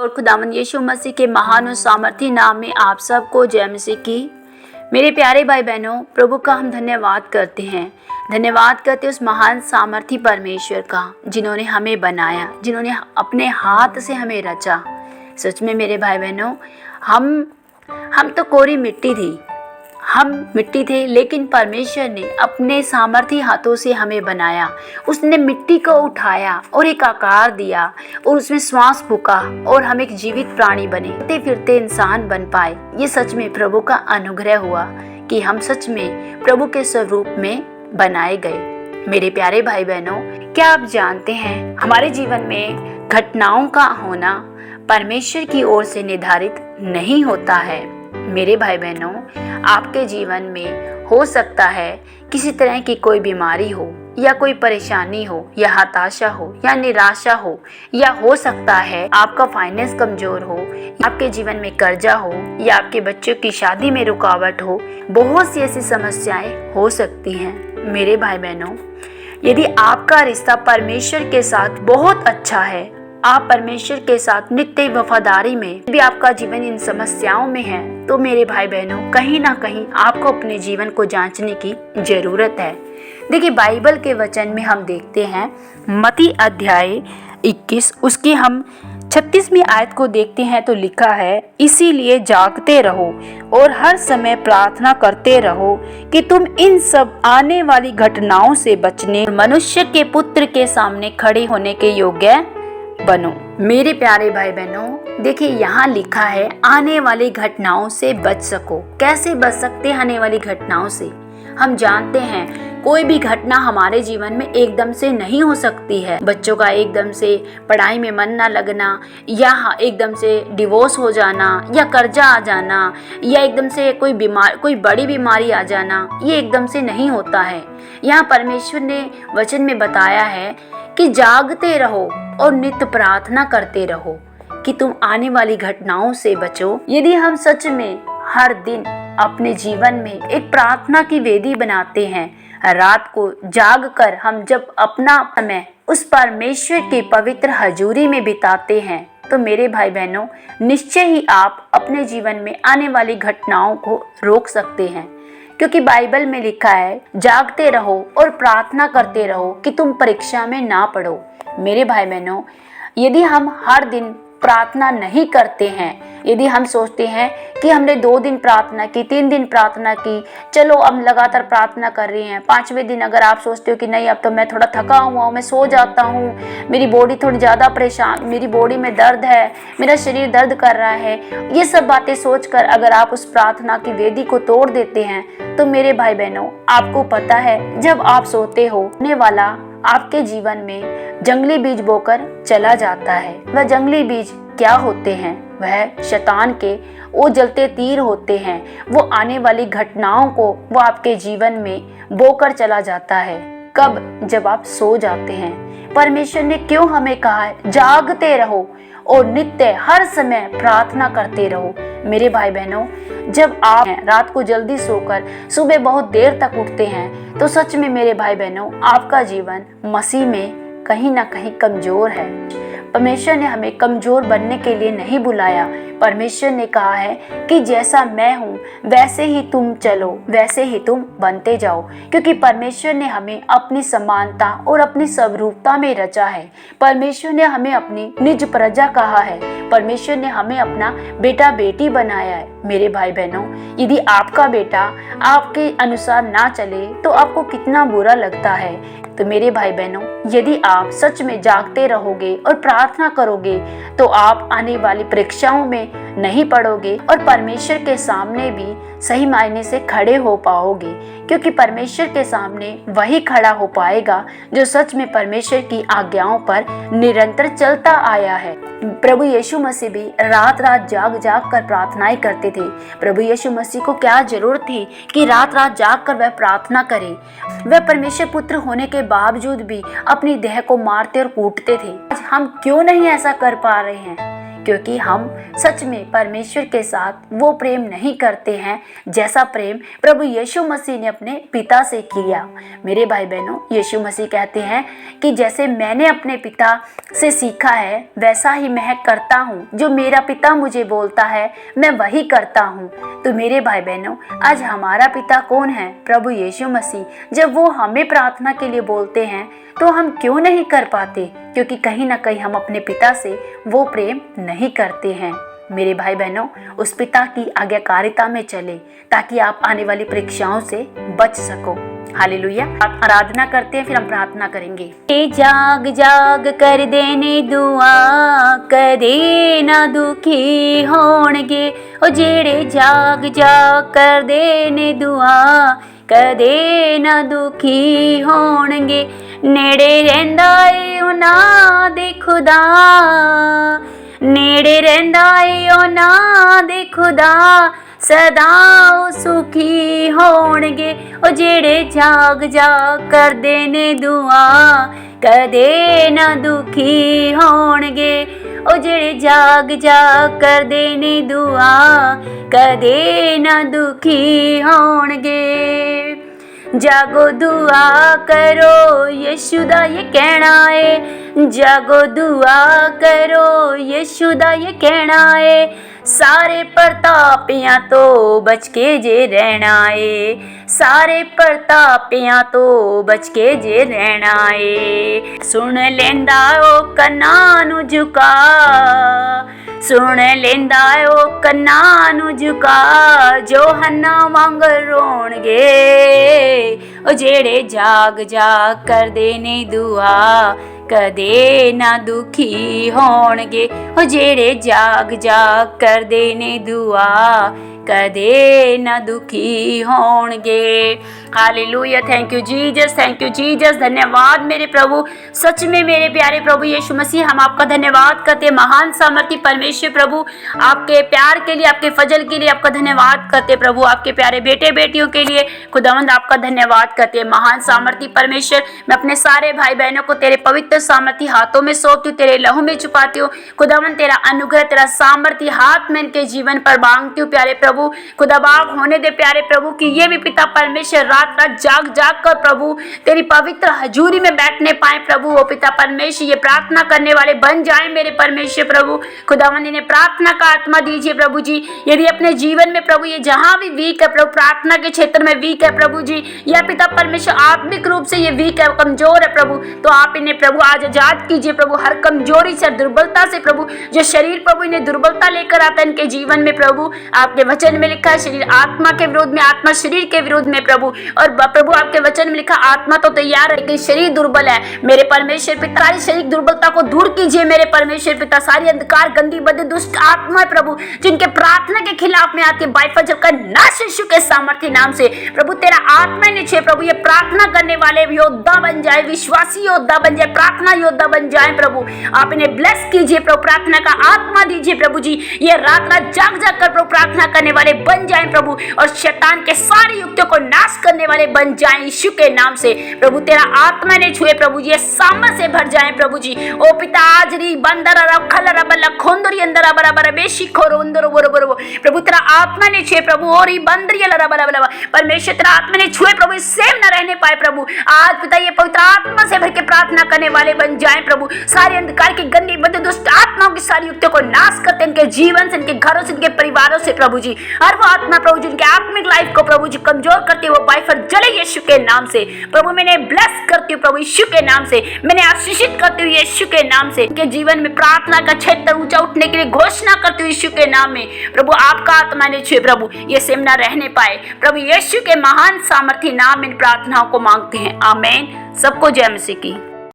और खुदावंद यीशु मसीह के महान और सामर्थी नाम में आप सबको जय मसीह की। मेरे प्यारे भाई बहनों, प्रभु का हम धन्यवाद करते हैं। धन्यवाद करते उस महान सामर्थी परमेश्वर का, जिन्होंने हमें बनाया, जिन्होंने अपने हाथ से हमें रचा। सच में मेरे भाई बहनों, हम तो कोरी मिट्टी थी, हम मिट्टी थे, लेकिन परमेश्वर ने अपने सामर्थी हाथों से हमें बनाया। उसने मिट्टी को उठाया और एक आकार दिया और उसमें श्वास फूका और हम एक जीवित प्राणी बने, चलते फिरते इंसान बन पाए। ये सच में प्रभु का अनुग्रह हुआ कि हम सच में प्रभु के स्वरूप में बनाए गए। मेरे प्यारे भाई बहनों, क्या आप जानते हैं हमारे जीवन में घटनाओं का होना परमेश्वर की ओर से निर्धारित नहीं होता है। मेरे भाई बहनों, आपके जीवन में हो सकता है किसी तरह की कोई बीमारी हो या कोई परेशानी हो या हताशा हो या निराशा हो, या हो सकता है आपका फाइनेंस कमजोर हो, आपके जीवन में कर्जा हो या आपके बच्चों की शादी में रुकावट हो। बहुत सी ऐसी समस्याएं हो सकती हैं। मेरे भाई बहनों, यदि आपका रिश्ता परमेश्वर के साथ बहुत अच्छा है, आप परमेश्वर के साथ नित्य वफादारी में भी आपका जीवन इन समस्याओं में है, तो मेरे भाई बहनों, कहीं ना कहीं आपको अपने जीवन को जांचने की जरूरत है। देखिए, बाइबल के वचन में हम देखते हैं, मत्ती अध्याय 21 उसकी हम 36वीं आयत को देखते हैं तो लिखा है, इसीलिए जागते रहो और हर समय प्रार्थना करते रहो कि तुम इन सब आने वाली घटनाओं से बचने, मनुष्य के पुत्र के सामने खड़े होने के योग्य बनो। मेरे प्यारे भाई बहनों, देखिए यहाँ लिखा है आने वाली घटनाओं से बच सको। कैसे बच सकते हैं आने वाली घटनाओं से? हम जानते हैं कोई भी घटना हमारे जीवन में एकदम से नहीं हो सकती है। बच्चों का एकदम से पढ़ाई में मन ना लगना, या एकदम से डिवोर्स हो जाना, या कर्जा आ जाना, या एकदम से कोई बड़ी बीमारी आ जाना, ये एकदम से नहीं होता है। यहाँ परमेश्वर ने वचन में बताया है कि जागते रहो और नित्य प्रार्थना करते रहो कि तुम आने वाली घटनाओं से बचो। यदि हम सच में हर दिन अपने जीवन में एक प्रार्थना की वेदी बनाते हैं, रात को जाग कर हम जब अपना समय उस परमेश्वर की पवित्र हजूरी में बिताते हैं, तो मेरे भाई बहनों, निश्चय ही आप अपने जीवन में आने वाली घटनाओं को रोक सकते हैं। क्योंकि बाइबल में लिखा है, जागते रहो और प्रार्थना करते रहो कि तुम परीक्षा में ना पड़ो। मेरे भाई बहनों, यदि हम हर दिन प्रार्थना नहीं करते हैं, यदि हम सोचते हैं कि हमने 2 दिन प्रार्थना की, 3 दिन प्रार्थना की, चलो अब लगातार प्रार्थना कर रही हैं, 5वें दिन अगर आप सोचते हो कि नहीं अब तो मैं थोड़ा थका हुआ हूँ, मैं सो जाता हूँ, मेरी बॉडी थोड़ी ज़्यादा परेशान, मेरी बॉडी में दर्द है, मेरा शरीर दर्द कर रहा है, ये सब बातें सोचकर अगर आप उस प्रार्थना की वेदी को तोड़ देते हैं, तो मेरे भाई बहनों, आपको पता है जब आप सोते हो, होने वाला आपके जीवन में जंगली बीज बोकर चला जाता है। वह जंगली बीज क्या होते हैं? वह शैतान के वो जलते तीर होते हैं। वो आने वाली घटनाओं को वो आपके जीवन में बोकर चला जाता है। कब? जब आप सो जाते हैं। परमेश्वर ने क्यों हमें कहा है जागते रहो और नित्य हर समय प्रार्थना करते रहो। मेरे भाई बहनों, जब आप रात को जल्दी सोकर सुबह बहुत देर तक उठते हैं, तो सच में मेरे भाई बहनों, आपका जीवन मसीह में कहीं ना कहीं कमजोर है। परमेश्वर ने हमें कमजोर बनने के लिए नहीं बुलाया। परमेश्वर ने कहा है कि जैसा मैं हूँ वैसे ही तुम चलो, वैसे ही तुम बनते जाओ, क्योंकि परमेश्वर ने हमें अपनी समानता और अपनी स्वरूपता में रचा है। परमेश्वर ने हमें अपनी निज प्रजा कहा है। परमेश्वर ने हमें अपना बेटा बेटी बनाया है। मेरे भाई बहनों, यदि आपका बेटा आपके अनुसार ना चले तो आपको कितना बुरा लगता है। तो मेरे भाई बहनों, यदि आप सच में जागते रहोगे और प्रार्थना करोगे, तो आप आने वाली परीक्षाओं में नहीं पड़ोगे और परमेश्वर के सामने भी सही मायने से खड़े हो पाओगे, क्योंकि परमेश्वर के सामने वही खड़ा हो पाएगा जो सच में परमेश्वर की आज्ञाओं पर निरंतर चलता आया है। प्रभु यीशु मसीह भी रात रात जाग जाग कर प्रार्थनाएं करते थे। प्रभु यीशु मसीह को क्या जरूरत थी कि रात रात जाग कर वह प्रार्थना करे? वह परमेश्वर पुत्र होने के बावजूद भी अपनी देह को मारते और कूटते थे। आज हम क्यों नहीं ऐसा कर पा रहे हैं? क्योंकि हम सच में परमेश्वर के साथ वो प्रेम नहीं करते हैं जैसा प्रेम प्रभु यीशु मसीह ने अपने पिता से किया। मेरे भाई बहनों, यीशु मसीह कहते हैं कि जैसे मैंने अपने पिता से सीखा है वैसा ही मैं करता हूँ, जो मेरा पिता मुझे बोलता है मैं वही करता हूँ। तो मेरे भाई बहनों, आज हमारा पिता कौन है? प्रभु यीशु मसीह। जब वो हमें प्रार्थना के लिए बोलते हैं तो हम क्यों नहीं कर पाते? क्योंकि कहीं ना कहीं हम अपने पिता से वो प्रेम नहीं करते हैं। मेरे भाई बहनों, उस पिता की आज्ञाकारिता में चले ताकि आप आने वाली परीक्षाओं से बच सको। हालेलुया। आप आराधना करते हैं, फिर हम प्रार्थना करेंगे। जाग जाग कर देने दुआ, कदे ना दुखी होणगे। ओ जेड़े जाग जाग कर देने दुआ, कदे ना दुखी होणगे। नेड़े रहिंदा ए उन्हां दे खुदा, नेड़े रहिंदा ए उन्हां दे खुदा, सदा ओ सुखी होणगे। ओ जेड़े जाग जाग करदे ने दुआ, कदे ना दुखी होणगे। ओ जेड़े जाग जाग करदे ने दुआ, कदे ना दुखी होणगे। जागो दुआ करो यीशु दा ये कहना है, जागो दुआ करो यीशु दा ये कहना है। सारे प्रतापियां तो बच के जे रहना है, सारे प्रतापियां तो बच के जे रहना है। सुन लेंदा ओ कन्ना नू झुका, सुन लेंदा ओ कन्ना नू झुका, जो हन्ना वांग रोणगे। ओ जेड़े जाग जाग करदे ने दुआ, कदे ना दुखी होणगे। ओ जेड़े जाग जाग करदे ने दुआ, कदे ना दुखी होणगे। Hallelujah. Thank you Jesus, thank you Jesus. धन्यवाद मेरे प्रभु, सच में मेरे प्यारे प्रभु यीशु मसीह, हम आपका धन्यवाद करते हैं। महान सामर्थी परमेश्वर प्रभु, आपके प्यार के लिए, आपके फजल के लिए आपका धन्यवाद करते प्रभु। आपके प्यारे बेटे बेटियों के लिए खुदावंद आपका धन्यवाद करते हैं। महान सामर्थी परमेश्वर, मैं अपने सारे भाई बहनों को तेरे पवित्र सामर्थी हाथों में सौंपती हूँ, तेरे लहू में छुपाती हूँ। खुदावंद तेरा अनुग्रह, तेरा सामर्थी हाथ में इनके जीवन पर मांगती हूँ प्यारे प्रभु। खुदाबाग होने दे प्यारे प्रभु कि ये भी पिता परमेश्वर रात रात जाग जाग कर प्रभु तेरी पवित्र हजूरी में बैठने पाए प्रभु। वो पिता परमेश्वर ये प्रार्थना करने वाले बन जाए मेरे परमेश्वर प्रभु। खुदावंद इन्हें प्रार्थना का आत्मा दीजिए प्रभु जी। यदि अपने जीवन में प्रभु ये जहां भी वीक है प्रभु, प्रार्थना के क्षेत्र में वीक है प्रभु जी, या पिता परमेश्वर आत्मिक रूप से ये वीक है, कमजोर है प्रभु, तो आप इन्हें प्रभु आज आजाद कीजिए प्रभु हर कमजोरी से, दुर्बलता से प्रभु। जो शरीर प्रभु इन्हें दुर्बलता लेकर आता है इनके जीवन में प्रभु, आपके वचन में लिखा है शरीर आत्मा के विरोध में, आत्मा शरीर के विरोध में प्रभु। और प्रभु आपके वचन में लिखा आत्मा तो तैयार है लेकिन शरीर दुर्बल है। मेरे परमेश्वर पिता सारी शरीर दुर्बलता को दूर कीजिए मेरे परमेश्वर पिता। सारी अंधकार गंदी बदी दुष्ट आत्मा प्रभु जिनके प्रार्थना के खिलाफ में आके बाइफजल का नाश यीशु के सामर्थ्य नाम से प्रभु तेरा आत्मा ने छे प्रभु ये प्रार्थना करने वाले योद्धा बन जाए, विश्वासी योद्धा बन जाए, प्रार्थना योद्धा बन जाए प्रभु। आप इन्हें ब्लेस कीजिए प्रभु, प्रार्थना का आत्मा दीजिए प्रभु जी। ये रात रात जाग जाग कर प्रभु प्रार्थना करने वाले बन जाए प्रभु, और शैतान के सारे युक्तियों को नाश करने वाले बन जाए यीशु के नाम से प्रभु। तेरा आत्मा ने छुए प्रभु जी, सामर्थ से भर जाए प्रभु जी। ओ पिता आजरी बंदर खलरा बल्ला खोंदरी अंदर बराबर बेशी खोरो अंदर बोरो प्रभु तेरा आत्मा ने छुए प्रभु। और ही बंदरी लरा बराबर परमेश्वर तेरा आत्मा ने छुए प्रभु, सेम न रहने पाए प्रभु। आज पिता ये पवित्र आत्मा से भर के प्रार्थना करने वाले बन जाए प्रभु। सारे अंधकार की गंदी बद दुष्ट आत्माओं की सारी युक्तियों को नाश करते इनके जीवन से, इनके घरों से, इनके परिवारों से प्रभु जी। हर वो आत्मा प्रभु जिनके आत्मिक लाइफ को प्रभु जी कमजोर करते वो बाइफर जले यीशु के नाम से प्रभु। मैंने ब्लेस करती हूँ प्रभु यीशु के नाम से, मैंने आशीषित करती हूँ यीशु के नाम से। इनके जीवन में प्रार्थना का क्षेत्र ऊंचा उठने के लिए घोषणा करती हूँ यीशु के नाम में प्रभु। आपका आत्मा ने छुए प्रभु, ये सेम ना रहने पाए प्रभु। यीशु के महान सामर्थी नाम में इन प्रार्थनाओं को मांगते हैं, आमीन। सबको जय मसीह की।